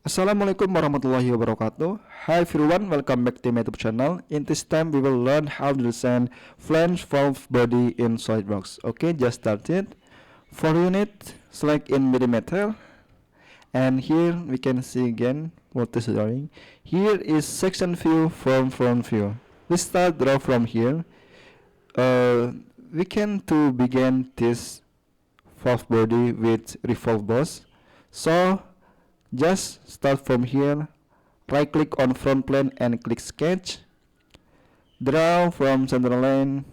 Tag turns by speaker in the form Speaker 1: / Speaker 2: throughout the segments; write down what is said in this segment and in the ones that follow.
Speaker 1: Assalamualaikum warahmatullahi wabarakatuh. Hi everyone, welcome back to my YouTube channel. In this time, we will learn how to design Flanged Valve Body in SolidWorks. Okay, just start it. For unit, select in millimeter, and here we can see again what is drawing. Here is section view from front view. We start draw from here. We can to begin this valve body with revolve boss. So just start from here, right click on front plane and click sketch. Draw from center line,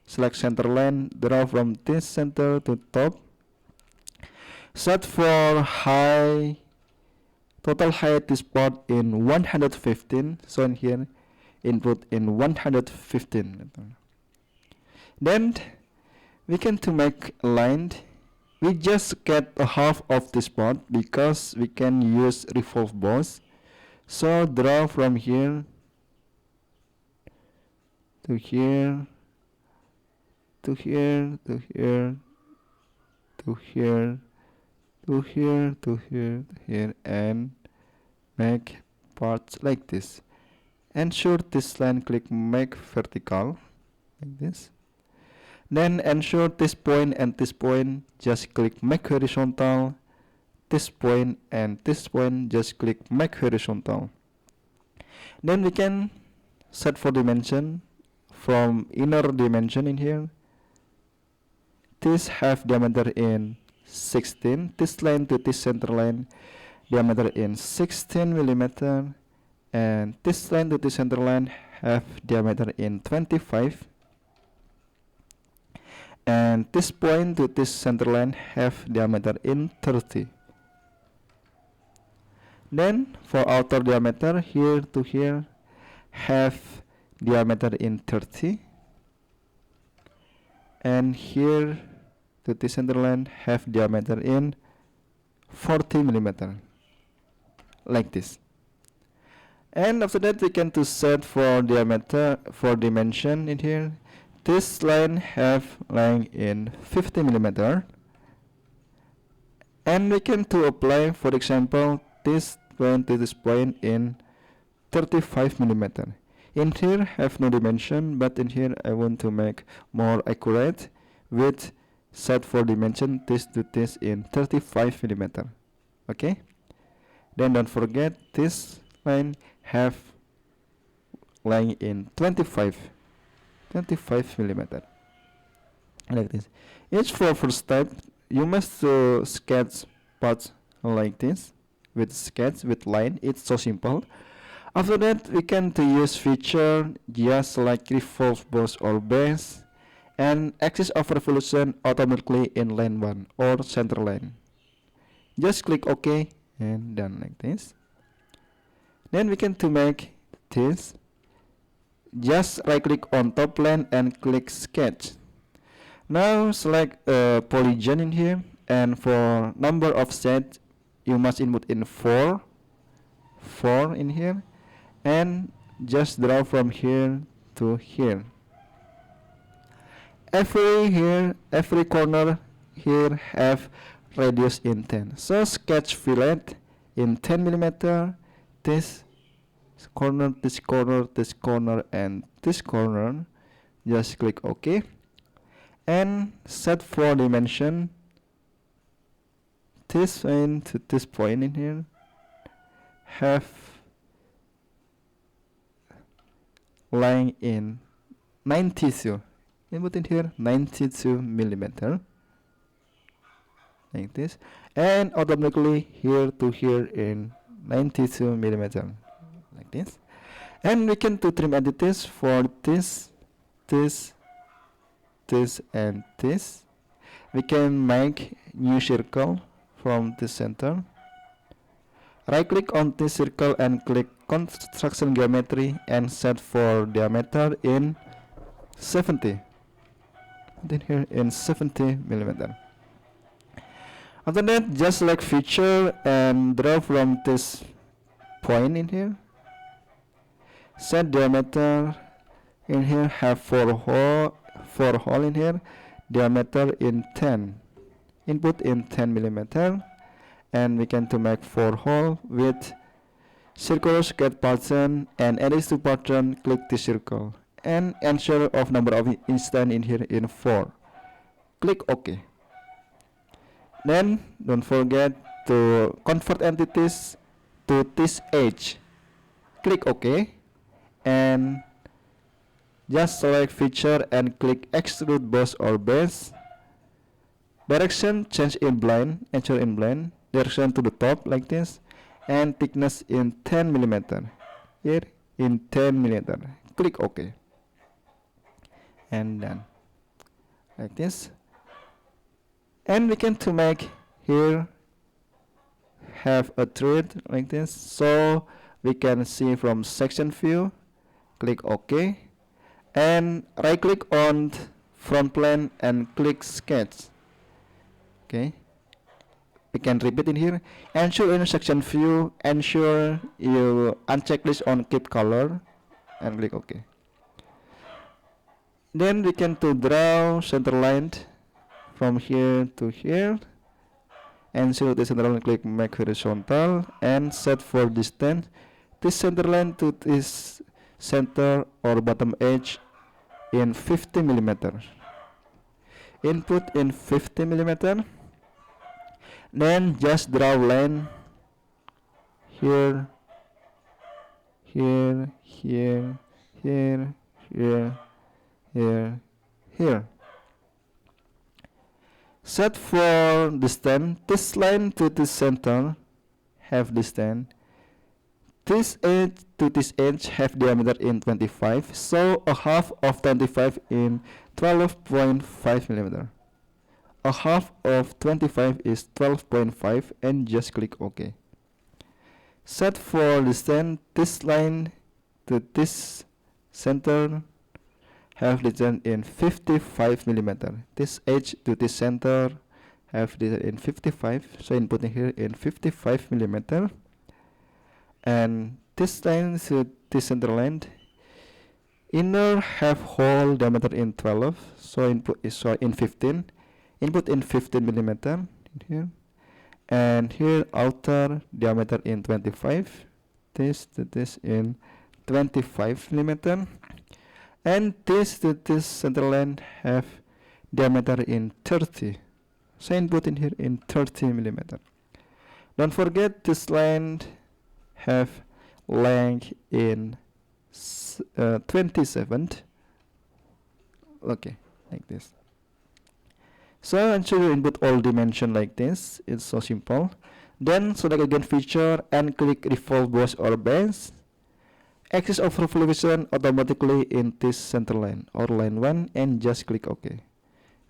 Speaker 1: select center line, draw from this center to top. Set for high, total height this part in 115, so in here, input in 115. Then we can to make aligned. We just get a half of this part because we can use revolve boss. So draw from here to here to here to here to here to here to here to here and make parts like this. Ensure this line click make vertical like this. Then ensure this point and this point just click make horizontal. This point and this point just click make horizontal. Then we can set for dimension from inner dimension in here. This have diameter in 16. This line to this center line diameter in 16 millimeter, and this line to this center line have diameter in 25. And this point to this center line have diameter in 30. Then for outer diameter here to here have diameter in 30, and here to this center line have diameter in 40 millimeter, like this. And after that we can to set for diameter for dimension in here. This line have line in 50 millimeter, and we can to apply, for example, this point to this point in 35 millimeter. In here have no dimension, but in here I want to make more accurate with set for dimension this to this in 35 millimeter. Okay. Then don't forget this line have line in 25 millimeter, like this. Each for first step you must sketch parts like this with sketch with line. It's so simple. After that we can to use feature just like revolve boss or base, and axis of revolution automatically in line 1 or center line. Just click OK and done like this. Then we can to make this. Just right click on top plane and click sketch. Now select polygon in here, and for number of sets you must input in 4 in here, and just draw from here to here. Every corner here have radius in 10. So sketch fillet in 10 millimeter. This corner, this corner, this corner, and this corner. Just click OK and set for dimension. This point to this point in here have line in 92. Input in here 92 millimeter, like this, and automatically here to here in 92 millimeter, like this. And we can to trim entities for this, and this. We can make new circle from this center. Right click on this circle and click construction geometry and set for diameter in 70. Then here in 70 millimeter. After that, just select feature and draw from this point in here. Set diameter in here, have 4 hole in here, diameter in 10. Input in 10 millimeter, and we can to make 4 hole with circular sketch pattern, and edit to pattern, click the circle and ensure of number of instant in here in 4. Click OK. Then don't forget to convert entities to this edge. Click OK and just select feature and click extrude boss or base. Direction change in blind, ensure in blind. Direction to the top like this, and thickness in 10 millimeter. Here in 10 millimeter. Click OK. And done. Like this. And we can to make here have a thread like this, so we can see from section view. Click OK and right click on front plane and click sketch. Okay, we can repeat in here. Ensure in section view, ensure you uncheck list on keep color and click OK. Then we can to draw center line from here to here. Ensure the center line, click make horizontal and set for distance this center line to this center or bottom edge in 50 millimeter. Input in 50 millimeter. Then just draw line here, here, here, here, here, here, here. Set for distance. This line to this center have distance. This edge to this edge have diameter in 25. So a half of 25 in 12.5 millimeter. A half of 25 is 12.5 and just click OK. Set for distance. This line to this center have distance in 55 millimeter. This edge to this center have distance in 55. So input in here in 55 millimeter. And this line to this center line inner have hole diameter in 12. So input is in 15. Input in 15 millimeter in here. And here outer diameter in 25. This to this in 25 millimeter. And this to this center line have diameter in 30. So input in here in 30 millimeter. Don't forget this line have length in 27. Okay, like this. So ensure you input all dimension like this. It's so simple. Then select again feature and click revolve boss or base. Axis of revolution automatically in this center line or line 1 and just click OK.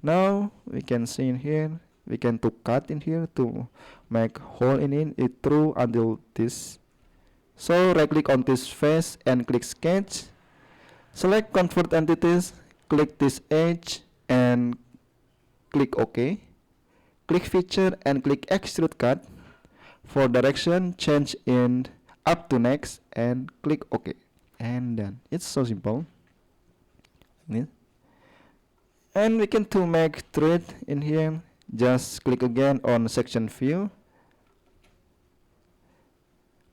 Speaker 1: Now we can see in here, we can to cut in here to make hole in it through until this. So right click on this face and click sketch. Select convert entities, click this edge and click OK. Click feature and click extrude cut. For direction change in up to next and click OK. And done. It's so simple. And we can to make thread in here. Just click again on section view.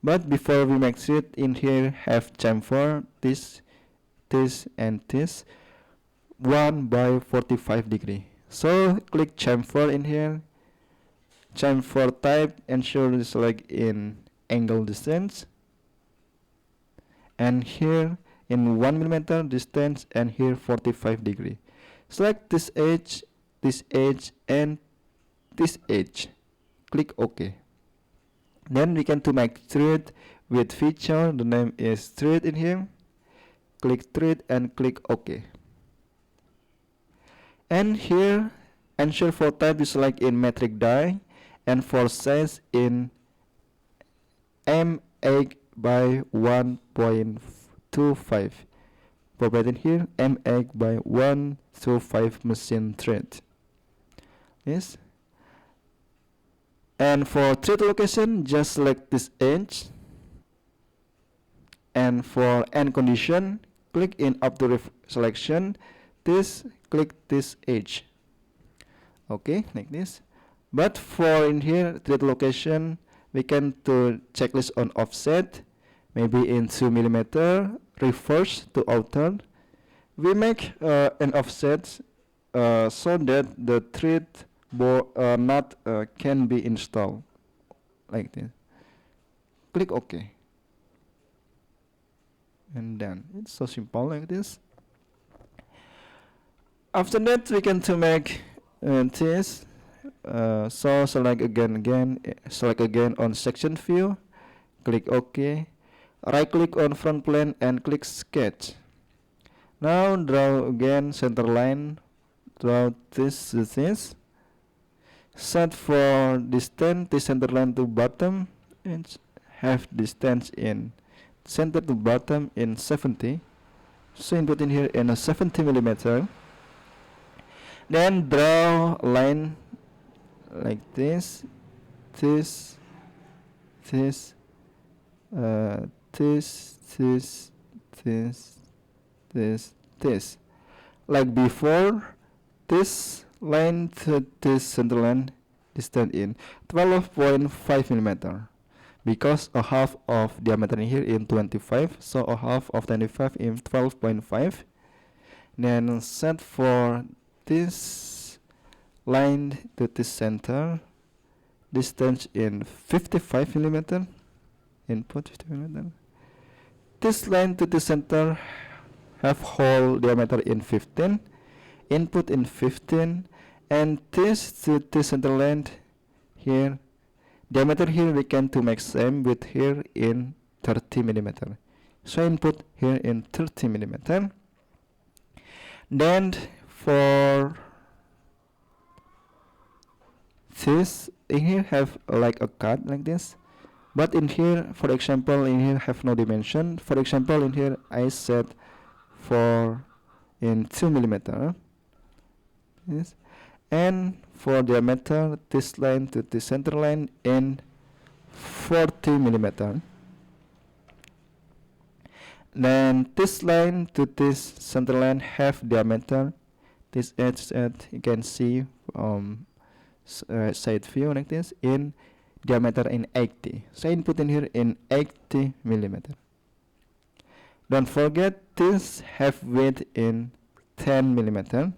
Speaker 1: But before we make thread in here have chamfer this and this 1 by 45 degree. So click chamfer in here. Chamfer type, ensure you select in angle distance. And here in 1 millimeter distance and here 45 degree. Select this edge and this edge. Click OK. Then we can to make thread with feature. The name is thread in here. Click thread and click OK. And here ensure for type you select in metric die and for size in M8 by 1.25. Provide in here M8 by 125 machine thread. Yes. And for thread location, just select this edge. And for end condition, click in up to selection. This click this edge. Okay, like this. But for in here thread location, we can to checklist on offset, maybe in 2 millimeter, reverse to outer. We make an offset so that the thread knot can be installed like this. Click OK, and then it's so simple like this. After that, we can to make this. So select again on section view, click OK, right click on front plane and click sketch. Now draw again center line, draw this to this, set for distance the center line to bottom and have distance in center to bottom in 70, so input in here in a 70 millimeter. Then draw a line like this, this, this, this. Like before, this line to this center line distance in 12.5 millimeter, because a half of diameter in here in 25, so a half of 25 in 12.5. Then set for this line to this center distance in 55 millimeter, input 50 millimeter. This line to the center have hole diameter in 15, input in 15, and this to the center line here diameter here we can to make same with here in 30 millimeter, so input here in 30 millimeter. Then for this in here have like a cut like this, but in here for example in here have no dimension. For example in here I set for in 2 millimeter, yes, and for diameter this line to the center line in 40 millimeter. Then this line to this center line have diameter, this edge you can see side view like this, in diameter in 80, so input in here in 80 millimeter. Don't forget this have width in 10 millimeter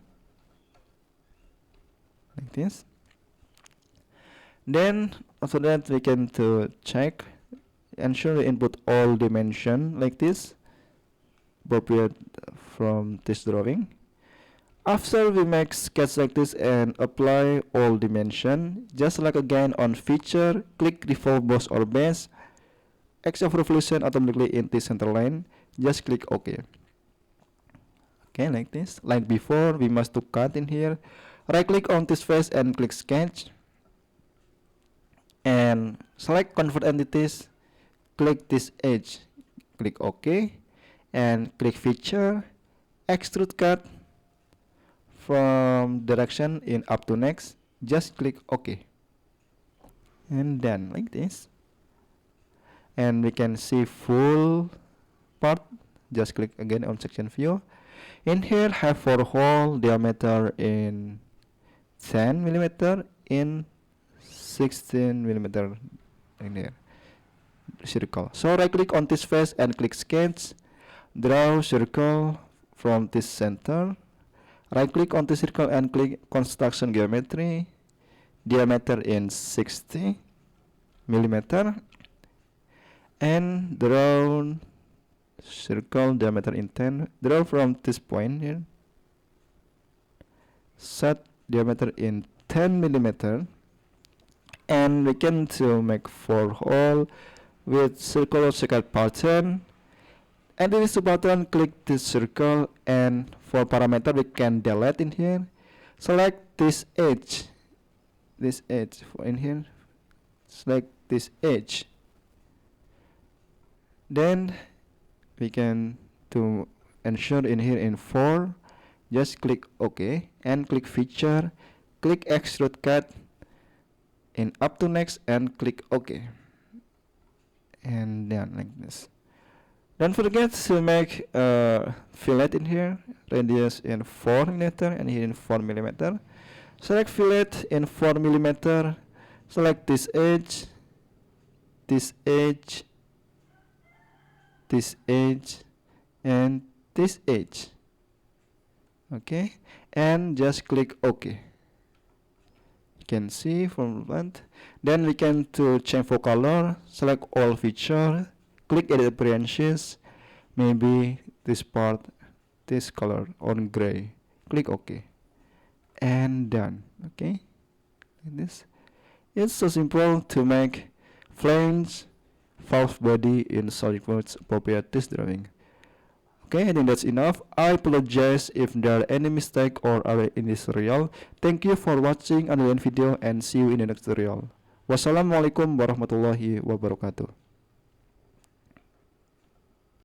Speaker 1: like this. Then after that we can to check, ensure we input all dimension like this appropriate from this drawing. After we make sketch like this and apply all dimension, just like again on feature, click revolve boss or base, X of revolution automatically in the center line, just click OK. Okay, like this. Like before, we must to cut in here, right click on this face and click sketch, and select convert entities, click this edge, click OK, and click feature, extrude cut from direction in up to next, just click OK, and then like this. And we can see full part, just click again on section view. In here have for hole diameter in 10 millimeter in 16 millimeter in here circle. So right click on this face and click sketch, draw circle from this center, right click on the circle and click construction geometry, diameter in 60 millimeter, and draw circle diameter in 10, draw from this point here, set diameter in 10 millimeter, and we can to make 4 hole with circle secant pattern. And in this button, click this circle, and for parameter we can delete in here, select this edge in here, select this edge. Then we can to ensure in here in 4, just click OK and click feature, click extrude cut in up to next and click OK, and then like this. Don't forget to make a fillet in here, radius in 4 millimeter and here in 4 millimeter. Select fillet in 4 mm. Select this edge, this edge, this edge, and this edge. Okay, and just click OK. You can see from front. Then we can to chamfer color. Select all feature. Click edit appearances. Maybe this part, this color on gray. Click OK, and done. Okay, like this. It's so simple to make flanged valve body in SolidWorks appropriate test drawing. Okay, I think that's enough. I apologize if there are any mistake or error in this tutorial. Thank you for watching another video and see you in the next tutorial. Wassalamualaikum warahmatullahi wabarakatuh.